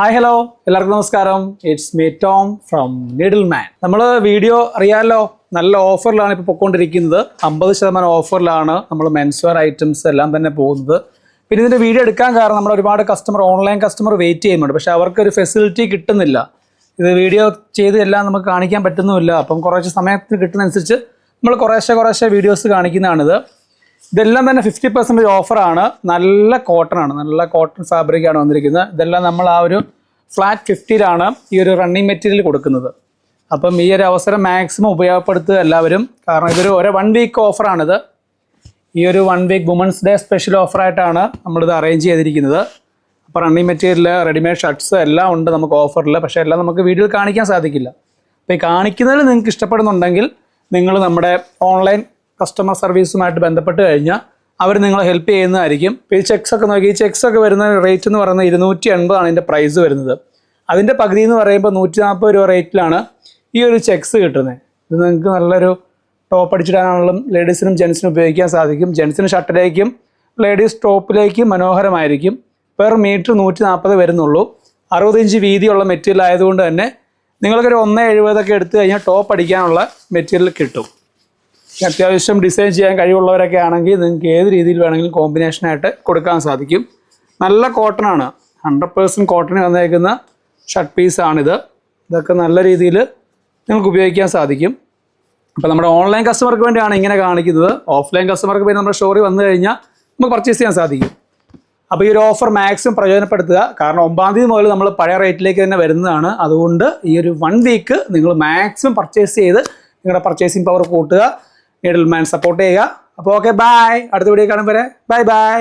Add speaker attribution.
Speaker 1: Hi hello എല്ലാവർക്കും നമസ്കാരം. It's me Tom from Needleman. നമ്മൾ വീഡിയോ അറിയാമല്ലോ, നല്ല ഓഫറിലാണ് ഇപ്പോൾ പൊയ്ക്കൊണ്ടിരിക്കുന്നത്. 50% ഓഫറിലാണ് നമ്മൾ മെൻസ്വെയർ ഐറ്റംസ് എല്ലാം തന്നെ പോകുന്നത്. പിന്നെ ഇതിൻ്റെ വീഡിയോ എടുക്കാൻ കാരണം നമ്മൾ ഒരുപാട് ഓൺലൈൻ കസ്റ്റമർ വെയിറ്റ് ചെയ്യുന്നുണ്ട്. പക്ഷേ അവർക്കൊരു ഫെസിലിറ്റി കിട്ടുന്നില്ല. ഇത് വീഡിയോ ചെയ്ത് എല്ലാം നമുക്ക് കാണിക്കാൻ പറ്റുന്നുമില്ല. അപ്പം കുറച്ച് സമയത്തിന് കിട്ടുന്നതനുസരിച്ച് നമ്മൾ കുറേശ്ശെ വീഡിയോസ് കാണിക്കുന്നതാണിത്. ഇതെല്ലാം തന്നെ 50% ഓഫറാണ്. നല്ല കോട്ടൺ ഫാബ്രിക്കാണ് വന്നിരിക്കുന്നത്. ഇതെല്ലാം നമ്മൾ ആ ഒരു ഫ്ലാറ്റ് 50-ലാണ് ഈ ഒരു റണ്ണിങ് മെറ്റീരിയൽ കൊടുക്കുന്നത്. അപ്പം ഈ ഒരു അവസരം മാക്സിമം ഉപയോഗപ്പെടുത്തുക എല്ലാവരും. കാരണം ഇതൊരു 1 വീക്ക് ഓഫറാണിത്. ഈ ഒരു 1 വീക്ക് വുമൻസ് ഡേ സ്പെഷ്യൽ ഓഫറായിട്ടാണ് നമ്മളിത് അറേഞ്ച് ചെയ്തിരിക്കുന്നത്. അപ്പോൾ റണ്ണിങ് മെറ്റീരിയൽ, റെഡിമെയ്ഡ് ഷർട്ട്സ് എല്ലാം ഉണ്ട് നമുക്ക് ഓഫറിൽ. പക്ഷേ എല്ലാം നമുക്ക് വീഡിയോയിൽ കാണിക്കാൻ സാധിക്കില്ല. അപ്പോൾ ഈ കാണിക്കുന്നതിൽ നിങ്ങൾക്ക് ഇഷ്ടപ്പെടുന്നുണ്ടെങ്കിൽ നിങ്ങൾ നമ്മുടെ ഓൺലൈൻ കസ്റ്റമർ സർവീസുമായിട്ട് ബന്ധപ്പെട്ട് കഴിഞ്ഞാൽ അവർ നിങ്ങളെ ഹെൽപ്പ് ചെയ്യുന്നതായിരിക്കും. ഇപ്പോൾ ഈ ചെക്സൊക്കെ നോക്കി, ഈ ചെക്സൊക്കെ വരുന്ന റേറ്റ് എന്ന് പറയുന്നത് 280 ഇതിൻ്റെ പ്രൈസ് വരുന്നത്. അതിൻ്റെ പകുതി എന്ന് പറയുമ്പോൾ 140 രൂപ റേറ്റിലാണ് ഈ ഒരു ചെക്സ് കിട്ടുന്നത്. ഇത് നിങ്ങൾക്ക് നല്ലൊരു ടോപ്പ് അടിച്ചിടാനുള്ള ലേഡീസിനും ജെൻസിനും ഉപയോഗിക്കാൻ സാധിക്കും. ജെൻസിന് ഷർട്ടിലേക്കും ലേഡീസ് ടോപ്പിലേക്കും മനോഹരമായിരിക്കും. പെർ മീറ്റർ 140 വരുന്നുള്ളൂ. 60 ഇഞ്ച് വീതിയുള്ള മെറ്റീരിയൽ ആയതുകൊണ്ട് തന്നെ നിങ്ങൾക്കൊരു 170 എടുത്തു കഴിഞ്ഞാൽ ടോപ്പ് അടിക്കാനുള്ള മെറ്റീരിയൽ കിട്ടും. അത്യാവശ്യം ഡിസൈൻ ചെയ്യാൻ കഴിവുള്ളവരൊക്കെ ആണെങ്കിൽ നിങ്ങൾക്ക് ഏത് രീതിയിൽ വേണമെങ്കിലും കോമ്പിനേഷനായിട്ട് കൊടുക്കാൻ സാധിക്കും. നല്ല കോട്ടണാണ്, 100% കോട്ടണിൽ വന്നേക്കുന്ന ഷർട്ട് പീസാണിത്. ഇതൊക്കെ നല്ല രീതിയിൽ നിങ്ങൾക്ക് ഉപയോഗിക്കാൻ സാധിക്കും. അപ്പോൾ നമ്മുടെ ഓൺലൈൻ കസ്റ്റമർക്ക് വേണ്ടിയാണ് ഇങ്ങനെ കാണിക്കുന്നത്. ഓഫ്ലൈൻ കസ്റ്റമർക്ക് പിന്നെ നമ്മുടെ സ്റ്റോറി വന്നു കഴിഞ്ഞാൽ നമുക്ക് പർച്ചേസ് ചെയ്യാൻ സാധിക്കും. അപ്പോൾ ഈ ഒരു ഓഫർ മാക്സിമം പ്രയോജനപ്പെടുത്തുക. കാരണം 9 തീയതി മുതൽ നമ്മൾ പഴയ റേറ്റിലേക്ക് തന്നെ വരുന്നതാണ്. അതുകൊണ്ട് ഈ ഒരു 1 വീക്ക് നിങ്ങൾ മാക്സിമം പർച്ചേസ് ചെയ്ത് നിങ്ങളുടെ പർച്ചേസിങ് പവർ കൂട്ടുക. നീഡിൽമാൻ സപ്പോർട്ട് ചെയ്യുക. അപ്പോൾ ഓക്കെ, ബൈ. അടുത്ത വീഡിയോ കാണും വരെ ബൈ.